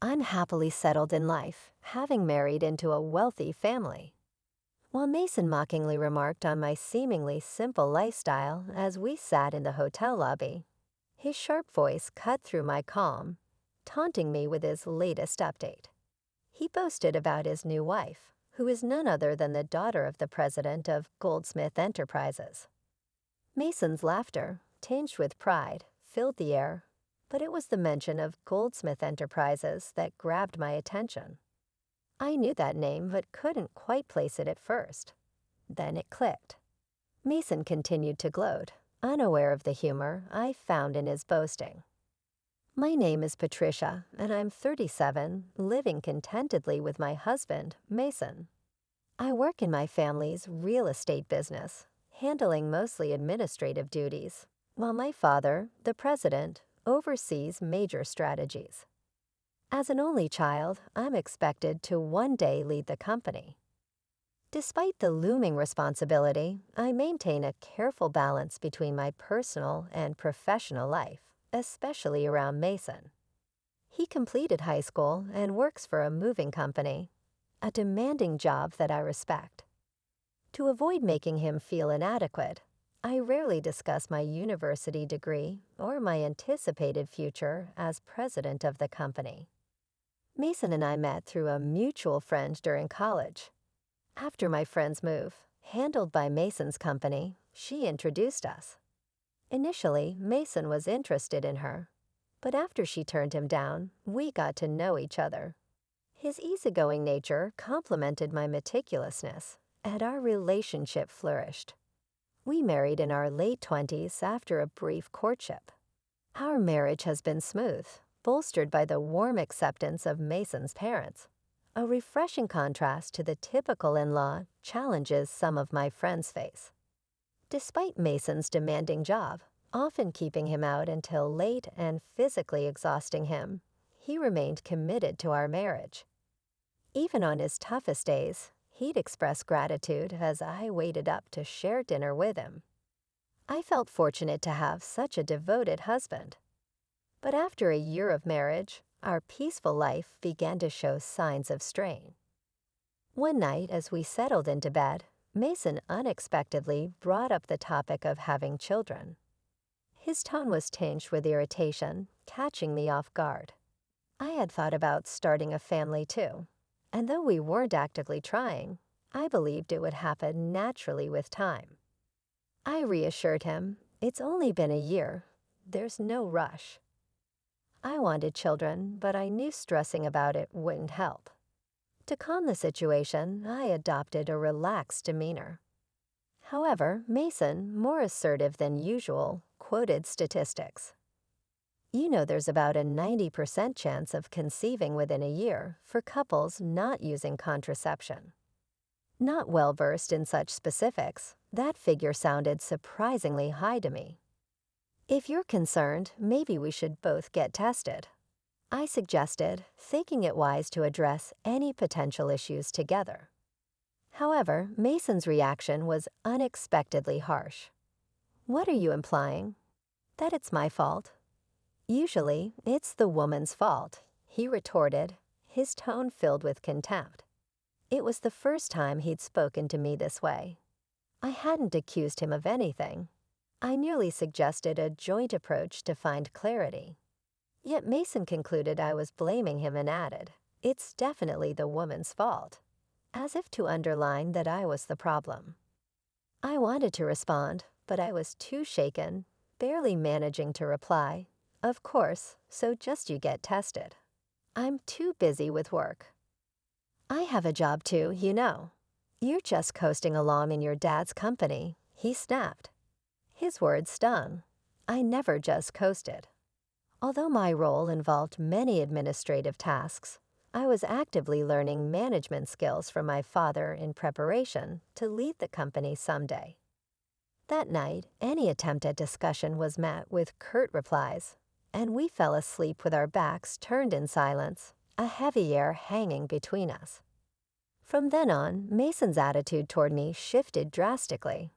unhappily settled in life, having married into a wealthy family. While Mason mockingly remarked on my seemingly simple lifestyle as we sat in the hotel lobby, his sharp voice cut through my calm, taunting me with his latest update. He boasted about his new wife, who is none other than the daughter of the president of Goldsmith Enterprises. Mason's laughter, tinged with pride, filled the air, but it was the mention of Goldsmith Enterprises that grabbed my attention. I knew that name but couldn't quite place it at first. Then it clicked. Mason continued to gloat, unaware of the humor I found in his boasting. My name is Patricia, and I'm 37, living contentedly with my husband, Mason. I work in my family's real estate business, handling mostly administrative duties, while my father, the president, oversees major strategies. As an only child, I'm expected to one day lead the company. Despite the looming responsibility, I maintain a careful balance between my personal and professional life, especially around Mason. He completed high school and works for a moving company, a demanding job that I respect. To avoid making him feel inadequate, I rarely discuss my university degree or my anticipated future as president of the company. Mason and I met through a mutual friend during college. After my friend's move, handled by Mason's company, she introduced us. Initially, Mason was interested in her, but after she turned him down, we got to know each other. His easygoing nature complemented my meticulousness, and our relationship flourished. We married in our late 20s after a brief courtship. Our marriage has been smooth, bolstered by the warm acceptance of Mason's parents, a refreshing contrast to the typical in-law challenges some of my friends face. Despite Mason's demanding job, often keeping him out until late and physically exhausting him, he remained committed to our marriage. Even on his toughest days, he'd express gratitude as I waited up to share dinner with him. I felt fortunate to have such a devoted husband. But after a year of marriage, our peaceful life began to show signs of strain. One night, as we settled into bed, Mason unexpectedly brought up the topic of having children. His tone was tinged with irritation, catching me off guard. I had thought about starting a family too, and though we weren't actively trying, I believed it would happen naturally with time. I reassured him, it's only been a year. There's no rush. I wanted children, but I knew stressing about it wouldn't help. To calm the situation, I adopted a relaxed demeanor. However, Mason, more assertive than usual, quoted statistics. You know there's about a 90% chance of conceiving within a year for couples not using contraception. Not well versed in such specifics, that figure sounded surprisingly high to me. If you're concerned, maybe we should both get tested, I suggested, thinking it wise to address any potential issues together. However, Mason's reaction was unexpectedly harsh. What are you implying? That it's my fault? Usually, it's the woman's fault, he retorted, his tone filled with contempt. It was the first time he'd spoken to me this way. I hadn't accused him of anything. I merely suggested a joint approach to find clarity. Yet Mason concluded I was blaming him and added, it's definitely the woman's fault, as if to underline that I was the problem. I wanted to respond, but I was too shaken, barely managing to reply, of course, so just you get tested. I'm too busy with work. I have a job too, you know. You're just coasting along in your dad's company, he snapped. His words stung. I never just coasted. Although my role involved many administrative tasks, I was actively learning management skills from my father in preparation to lead the company someday. That night, any attempt at discussion was met with curt replies, and we fell asleep with our backs turned in silence, a heavy air hanging between us. From then on, Mason's attitude toward me shifted drastically.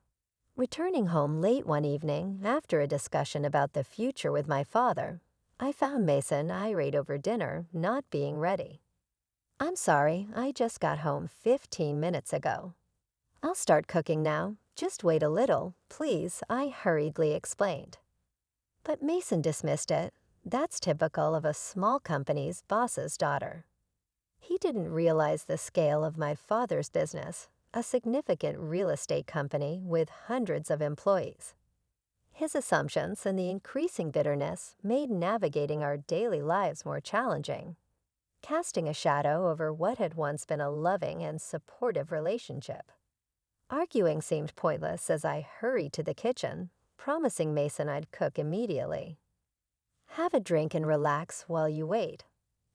Returning home late one evening after a discussion about the future with my father, I found Mason irate over dinner not being ready. "I'm sorry, I just got home 15 minutes ago." "I'll start cooking now. Just wait a little, please," I hurriedly explained. But Mason dismissed it. That's typical of a small company's boss's daughter. He didn't realize the scale of my father's business, a significant real estate company with hundreds of employees. His assumptions and the increasing bitterness made navigating our daily lives more challenging, casting a shadow over what had once been a loving and supportive relationship. Arguing seemed pointless as I hurried to the kitchen, promising Mason I'd cook immediately. "Have a drink and relax while you wait,"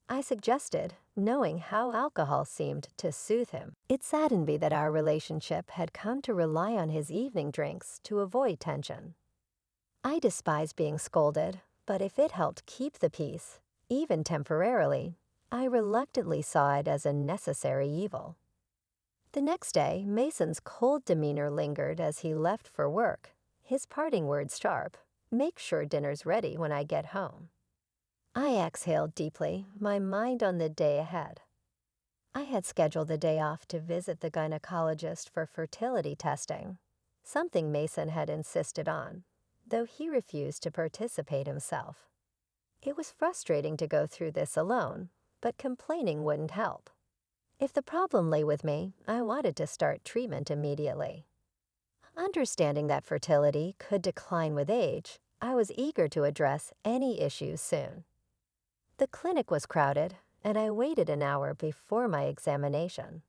I suggested, knowing how alcohol seemed to soothe him. It saddened me that our relationship had come to rely on his evening drinks to avoid tension. I despise being scolded, but if it helped keep the peace, even temporarily, I reluctantly saw it as a necessary evil. The next day, Mason's cold demeanor lingered as he left for work, his parting words sharp: "Make sure dinner's ready when I get home." I exhaled deeply, my mind on the day ahead. I had scheduled the day off to visit the gynecologist for fertility testing, something Mason had insisted on, though he refused to participate himself. It was frustrating to go through this alone, but complaining wouldn't help. If the problem lay with me, I wanted to start treatment immediately. Understanding that fertility could decline with age, I was eager to address any issues soon. The clinic was crowded, and I waited an hour before my examination.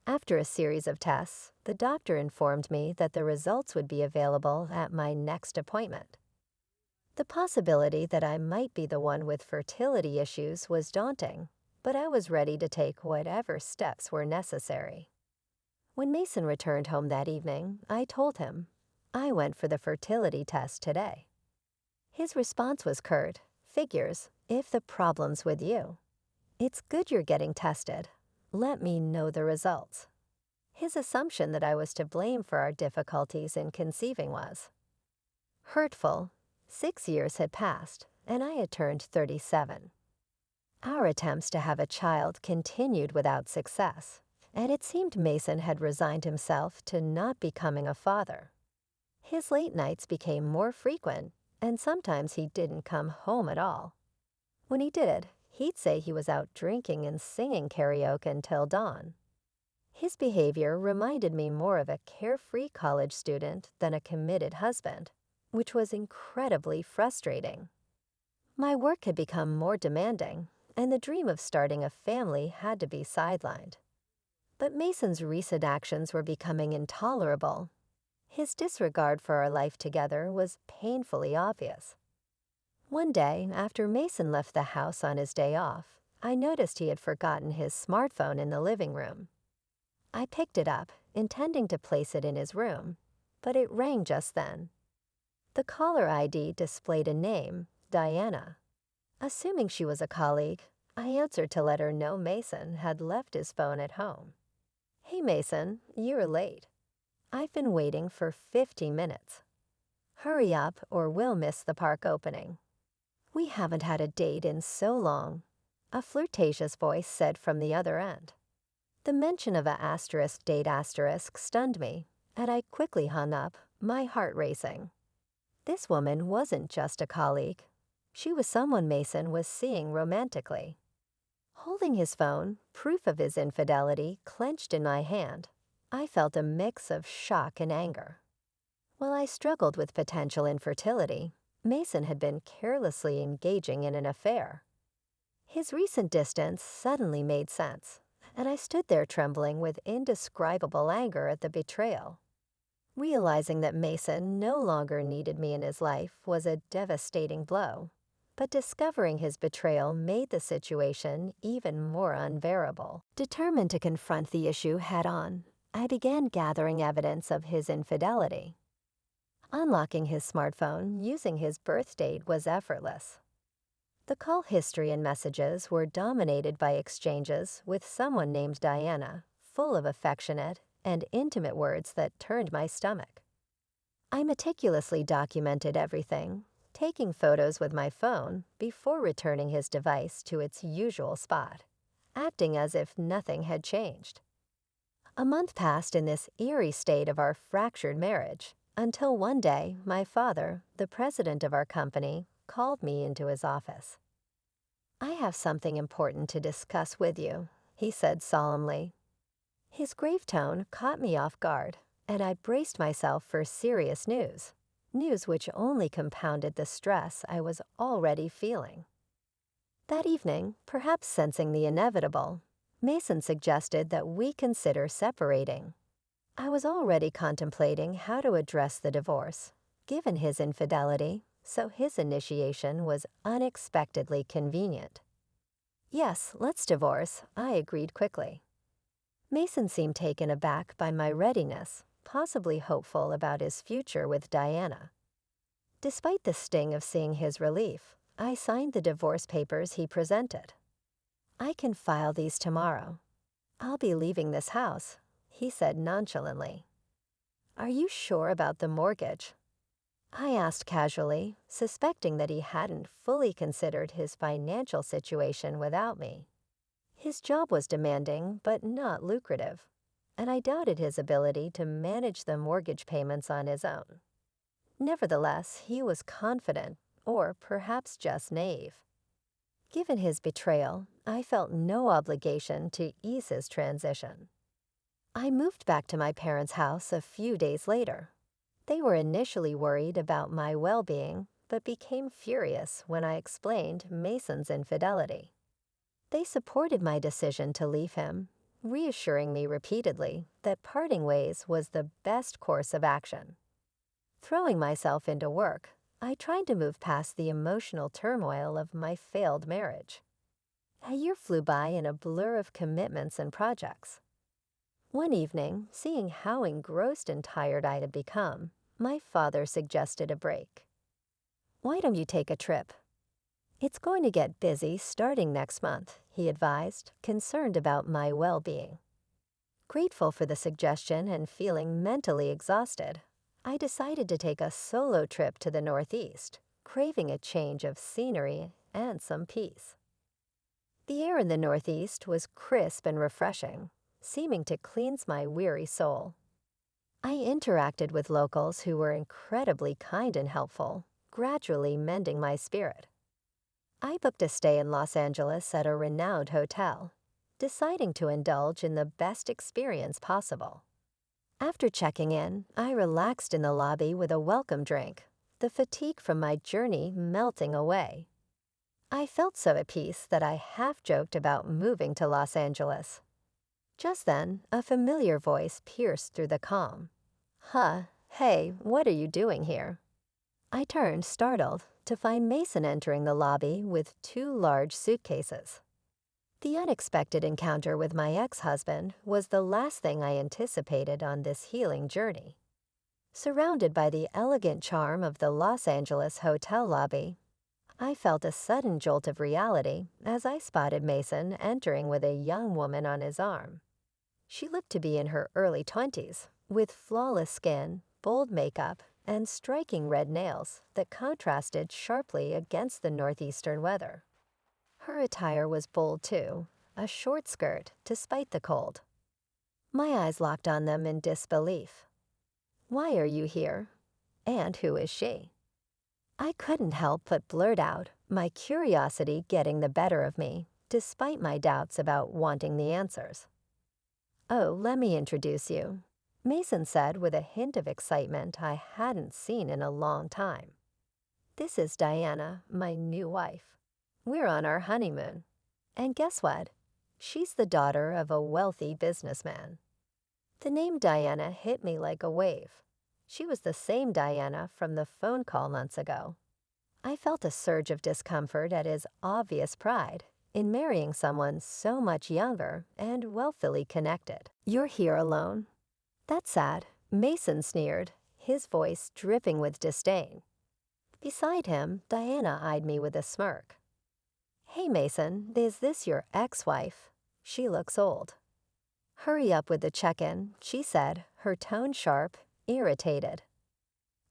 After a series of tests, the doctor informed me that the results would be available at my next appointment. The possibility that I might be the one with fertility issues was daunting, but I was ready to take whatever steps were necessary. When Mason returned home that evening, I told him, "I went for the fertility test today." His response was curt: "Figures, if the problem's with you. It's good you're getting tested. Let me know the results." His assumption that I was to blame for our difficulties in conceiving was hurtful. 6 years had passed, and I had turned 37. Our attempts to have a child continued without success, and it seemed Mason had resigned himself to not becoming a father. His late nights became more frequent, and sometimes he didn't come home at all. When he did, he'd say he was out drinking and singing karaoke until dawn. His behavior reminded me more of a carefree college student than a committed husband, which was incredibly frustrating. My work had become more demanding, and the dream of starting a family had to be sidelined. But Mason's recent actions were becoming intolerable. His disregard for our life together was painfully obvious. One day, after Mason left the house on his day off, I noticed he had forgotten his smartphone in the living room. I picked it up, intending to place it in his room, but it rang just then. The caller ID displayed a name, Diana. Assuming she was a colleague, I answered to let her know Mason had left his phone at home. "Hey Mason, you're late. I've been waiting for 50 minutes. Hurry up or we'll miss the park opening." "We haven't had a date in so long," a flirtatious voice said from the other end. The mention of a asterisk date asterisk stunned me, and I quickly hung up, my heart racing. This woman wasn't just a colleague. She was someone Mason was seeing romantically. Holding his phone, proof of his infidelity, clenched in my hand, I felt a mix of shock and anger. While I struggled with potential infertility, Mason had been carelessly engaging in an affair. His recent distance suddenly made sense, and I stood there trembling with indescribable anger at the betrayal. Realizing that Mason no longer needed me in his life was a devastating blow, but discovering his betrayal made the situation even more unbearable. Determined to confront the issue head-on, I began gathering evidence of his infidelity. Unlocking his smartphone using his birth date was effortless. The call history and messages were dominated by exchanges with someone named Diana, full of affectionate and intimate words that turned my stomach. I meticulously documented everything, taking photos with my phone before returning his device to its usual spot, acting as if nothing had changed. A month passed in this eerie state of our fractured marriage, until one day my father, the president of our company, called me into his office. "I have something important to discuss with you," he said solemnly. His grave tone caught me off guard, and I braced myself for serious news which only compounded the stress I was already feeling. That evening, perhaps sensing the inevitable, Mason suggested that we consider separating. I was already contemplating how to address the divorce, given his infidelity, so his initiation was unexpectedly convenient. "Yes, let's divorce," I agreed quickly. Mason seemed taken aback by my readiness, possibly hopeful about his future with Diana. Despite the sting of seeing his relief, I signed the divorce papers he presented. "I can file these tomorrow. I'll be leaving this house," he said nonchalantly. "Are you sure about the mortgage?" I asked casually, suspecting that he hadn't fully considered his financial situation without me. His job was demanding but not lucrative, and I doubted his ability to manage the mortgage payments on his own. Nevertheless, he was confident, or perhaps just naive. Given his betrayal, I felt no obligation to ease his transition. I moved back to my parents' house a few days later. They were initially worried about my well-being, but became furious when I explained Mason's infidelity. They supported my decision to leave him, reassuring me repeatedly that parting ways was the best course of action. Throwing myself into work, I tried to move past the emotional turmoil of my failed marriage. A year flew by in a blur of commitments and projects. One evening, seeing how engrossed and tired I had become, my father suggested a break. "Why don't you take a trip?" "It's going to get busy starting next month," he advised, concerned about my well-being. Grateful for the suggestion and feeling mentally exhausted, I decided to take a solo trip to the Northeast, craving a change of scenery and some peace. The air in the Northeast was crisp and refreshing, seeming to cleanse my weary soul. I interacted with locals who were incredibly kind and helpful, gradually mending my spirit. I booked a stay in Los Angeles at a renowned hotel, deciding to indulge in the best experience possible. After checking in, I relaxed in the lobby with a welcome drink, the fatigue from my journey melting away. I felt so at peace that I half-joked about moving to Los Angeles. Just then, a familiar voice pierced through the calm. Hey, what are you doing here?" I turned, startled, to find Mason entering the lobby with 2 large suitcases. The unexpected encounter with my ex-husband was the last thing I anticipated on this healing journey. Surrounded by the elegant charm of the Los Angeles hotel lobby, I felt a sudden jolt of reality as I spotted Mason entering with a young woman on his arm. She looked to be in her early 20s, with flawless skin, bold makeup, and striking red nails that contrasted sharply against the northeastern weather. Her attire was bold too, a short skirt despite the cold. My eyes locked on them in disbelief. "Why are you here? And who is she?" I couldn't help but blurt out, my curiosity getting the better of me, despite my doubts about wanting the answers. "Oh, let me introduce you," Mason said with a hint of excitement I hadn't seen in a long time. "This is Diana, my new wife. We're on our honeymoon. And guess what? She's the daughter of a wealthy businessman." The name Diana hit me like a wave. She was the same Diana from the phone call months ago. I felt a surge of discomfort at his obvious pride in marrying someone so much younger and wealthily connected. "You're here alone?" "That's sad," Mason sneered, his voice dripping with disdain. Beside him, Diana eyed me with a smirk. "Hey Mason, is this your ex-wife? She looks old." "Hurry up with the check-in," she said, her tone sharp, irritated.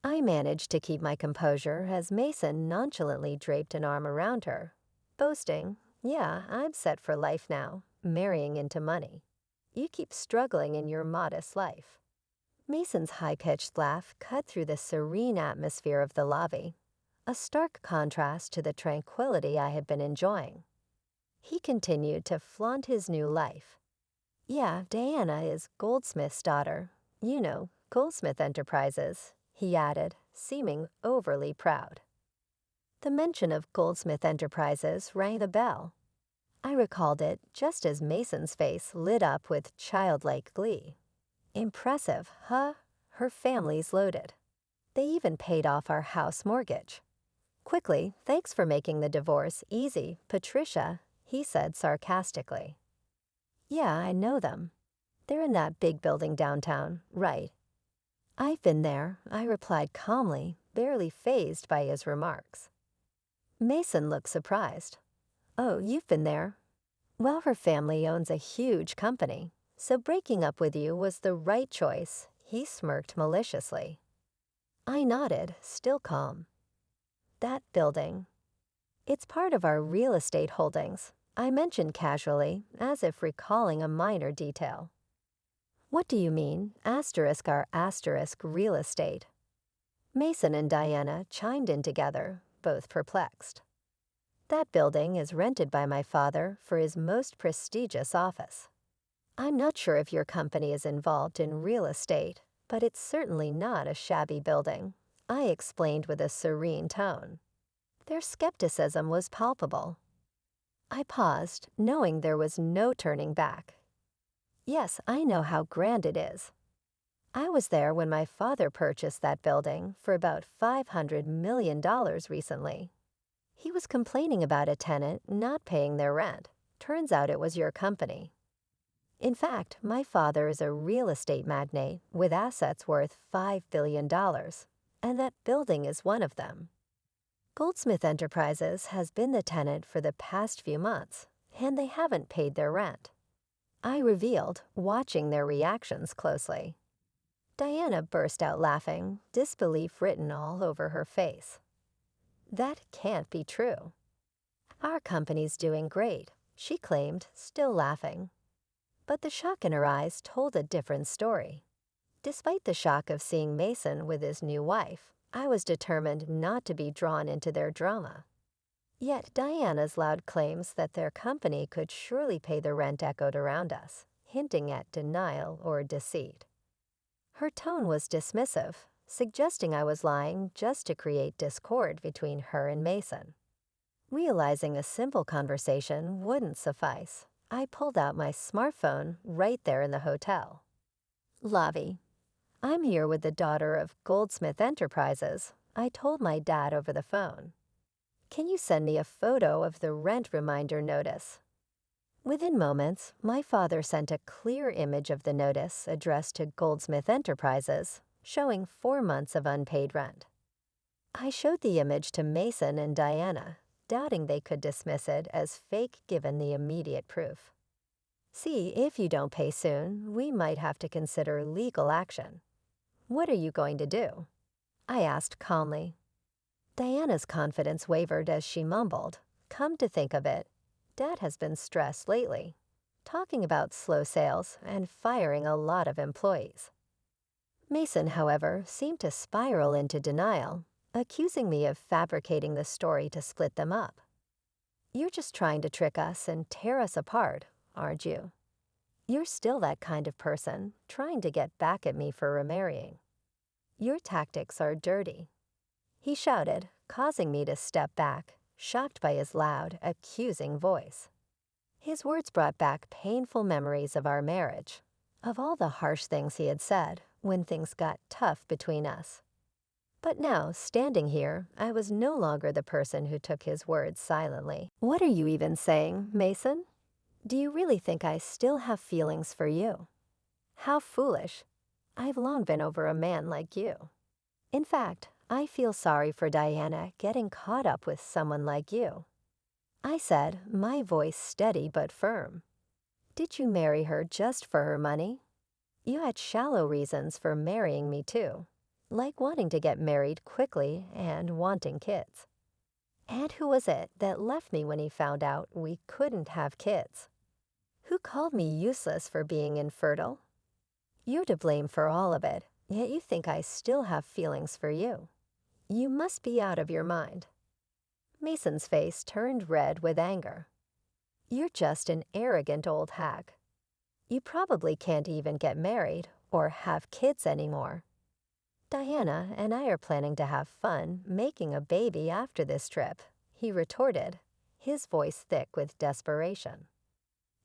I managed to keep my composure as Mason nonchalantly draped an arm around her, boasting, "Yeah, I'm set for life now, marrying into money. You keep struggling in your modest life." Mason's high-pitched laugh cut through the serene atmosphere of the lobby, a stark contrast to the tranquility I had been enjoying. He continued to flaunt his new life. "Yeah, Diana is Goldsmith's daughter. You know, Goldsmith Enterprises," he added, seeming overly proud. The mention of Goldsmith Enterprises rang the bell. I recalled it just as Mason's face lit up with childlike glee. "Impressive, huh? Her family's loaded. They even paid off our house mortgage." "Quickly, thanks for making the divorce easy, Patricia," he said sarcastically. "Yeah, I know them. They're in that big building downtown, right?" "I've been there," I replied calmly, barely fazed by his remarks. Mason looked surprised. "Oh, you've been there? Well, her family owns a huge company, so breaking up with you was the right choice," he smirked maliciously. I nodded, still calm. "That building. It's part of our real estate holdings," I mentioned casually, as if recalling a minor detail. "What do you mean, asterisk our asterisk real estate?" Mason and Diana chimed in together, both perplexed. "That building is rented by my father for his most prestigious office. I'm not sure if your company is involved in real estate, but it's certainly not a shabby building," I explained with a serene tone. Their skepticism was palpable. I paused, knowing there was no turning back. "Yes, I know how grand it is. I was there when my father purchased that building for about $500 million recently. He was complaining about a tenant not paying their rent. Turns out it was your company. In fact, my father is a real estate magnate with assets worth $5 billion, and that building is one of them. Goldsmith Enterprises has been the tenant for the past few months, and they haven't paid their rent," I revealed, watching their reactions closely. Diana burst out laughing, disbelief written all over her face. "That can't be true. Our company's doing great," she claimed, still laughing. But the shock in her eyes told a different story. Despite the shock of seeing Mason with his new wife, I was determined not to be drawn into their drama. Yet Diana's loud claims that their company could surely pay the rent echoed around us, hinting at denial or deceit. Her tone was dismissive, suggesting I was lying just to create discord between her and Mason. Realizing a simple conversation wouldn't suffice, I pulled out my smartphone right there in the hotel. "Lavi, I'm here with the daughter of Goldsmith Enterprises," I told my dad over the phone. "Can you send me a photo of the rent reminder notice?" Within moments, my father sent a clear image of the notice addressed to Goldsmith Enterprises, showing 4 months of unpaid rent. I showed the image to Mason and Diana, doubting they could dismiss it as fake given the immediate proof. "See, if you don't pay soon, we might have to consider legal action." "What are you going to do?" I asked calmly. Diana's confidence wavered as she mumbled, "Come to think of it, Dad has been stressed lately, talking about slow sales and firing a lot of employees." Mason, however, seemed to spiral into denial, accusing me of fabricating the story to split them up. "You're just trying to trick us and tear us apart, aren't you? You're still that kind of person, trying to get back at me for remarrying. Your tactics are dirty," he shouted, causing me to step back, shocked by his loud, accusing voice. His words brought back painful memories of our marriage, of all the harsh things he had said when things got tough between us. But now, standing here, I was no longer the person who took his words silently. "What are you even saying, Mason? Do you really think I still have feelings for you? How foolish. I've long been over a man like you. In fact, I feel sorry for Diana getting caught up with someone like you," I said, my voice steady but firm. "Did you marry her just for her money? You had shallow reasons for marrying me too. like wanting to get married quickly and wanting kids. And who was it that left me when he found out we couldn't have kids? Who called me useless for being infertile? You're to blame for all of it, yet you think I still have feelings for you. You must be out of your mind. Mason's face turned red with anger. You're just an arrogant old hag. You probably can't even get married or have kids anymore. Diana and I are planning to have fun making a baby after this trip, he retorted, his voice thick with desperation.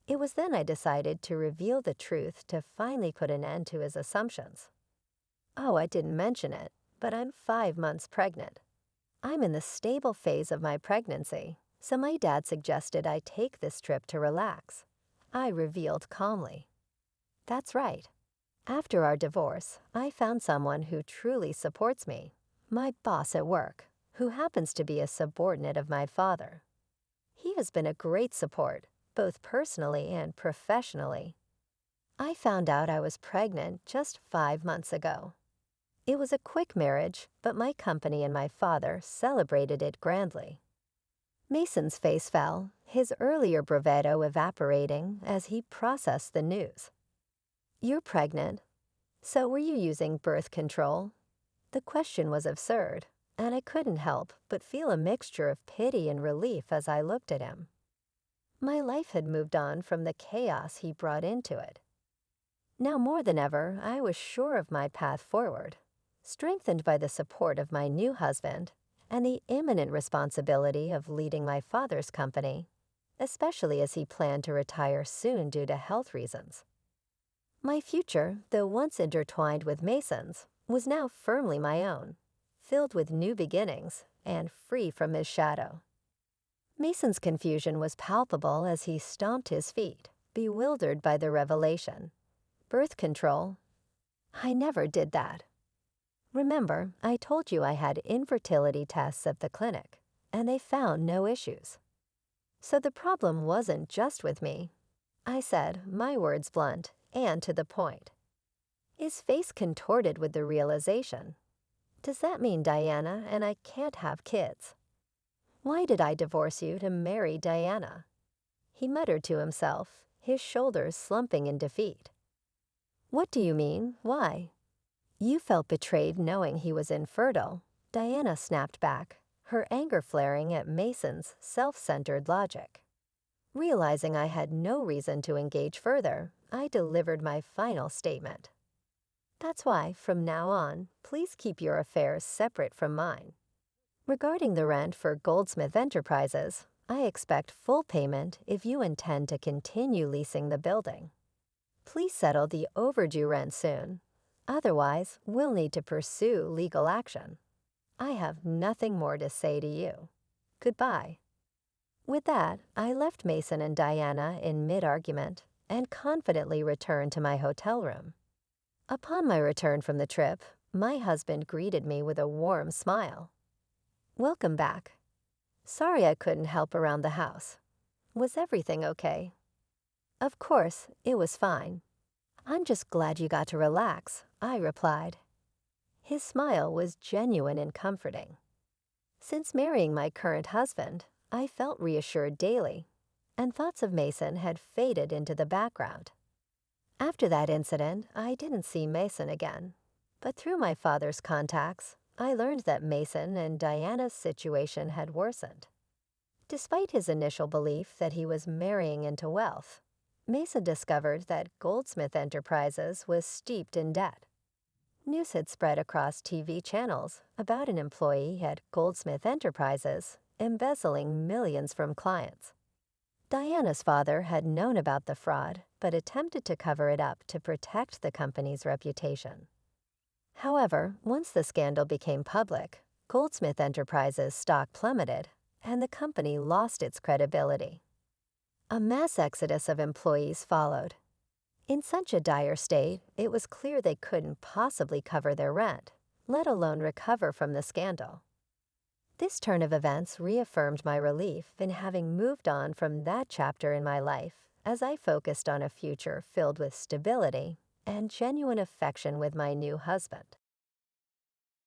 It was then I decided to reveal the truth to finally put an end to his assumptions. Oh, I didn't mention it, but I'm 5 months pregnant. I'm in the stable phase of my pregnancy, so my dad suggested I take this trip to relax. I revealed calmly. That's right. After our divorce, I found someone who truly supports me, my boss at work, who happens to be a subordinate of my father. He has been a great support, both personally and professionally. I found out I was pregnant just 5 months ago. It was a quick marriage, but my company and my father celebrated it grandly. Mason's face fell, his earlier bravado evaporating as he processed the news. You're pregnant. So were you using birth control? The question was absurd, and I couldn't help but feel a mixture of pity and relief as I looked at him. My life had moved on from the chaos he brought into it. Now more than ever, I was sure of my path forward, strengthened by the support of my new husband and the imminent responsibility of leading my father's company, especially as he planned to retire soon due to health reasons. My future, though once intertwined with Mason's, was now firmly my own, filled with new beginnings and free from his shadow. Mason's confusion was palpable as he stomped his feet, bewildered by the revelation. Birth control? I never did that. Remember, I told you I had infertility tests at the clinic, and they found no issues. So the problem wasn't just with me. I said, my words blunt and to the point. His face contorted with the realization. Does that mean Diana and I can't have kids? Why did I divorce you to marry Diana? He muttered to himself, his shoulders slumping in defeat. What do you mean? Why? You felt betrayed knowing he was infertile, Diana snapped back, her anger flaring at Mason's self-centered logic. Realizing I had no reason to engage further, I delivered my final statement. That's why, from now on, please keep your affairs separate from mine. Regarding the rent for Goldsmith Enterprises, I expect full payment if you intend to continue leasing the building. Please settle the overdue rent soon. Otherwise, we'll need to pursue legal action. I have nothing more to say to you. Goodbye. With that, I left Mason and Diana in mid-argument and confidently returned to my hotel room. Upon my return from the trip, my husband greeted me with a warm smile. Welcome back. Sorry I couldn't help around the house. Was everything okay? Of course, it was fine. I'm just glad you got to relax, I replied. His smile was genuine and comforting. Since marrying my current husband, I felt reassured daily, and thoughts of Mason had faded into the background. After that incident, I didn't see Mason again, but through my father's contacts, I learned that Mason and Diana's situation had worsened. Despite his initial belief that he was marrying into wealth, Mason discovered that Goldsmith Enterprises was steeped in debt. News had spread across TV channels about an employee at Goldsmith Enterprises embezzling millions from clients. Diana's father had known about the fraud but attempted to cover it up to protect the company's reputation. However, once the scandal became public, Goldsmith Enterprises' stock plummeted and the company lost its credibility. A mass exodus of employees followed. In such a dire state, it was clear they couldn't possibly cover their rent, let alone recover from the scandal. This turn of events reaffirmed my relief in having moved on from that chapter in my life as I focused on a future filled with stability and genuine affection with my new husband.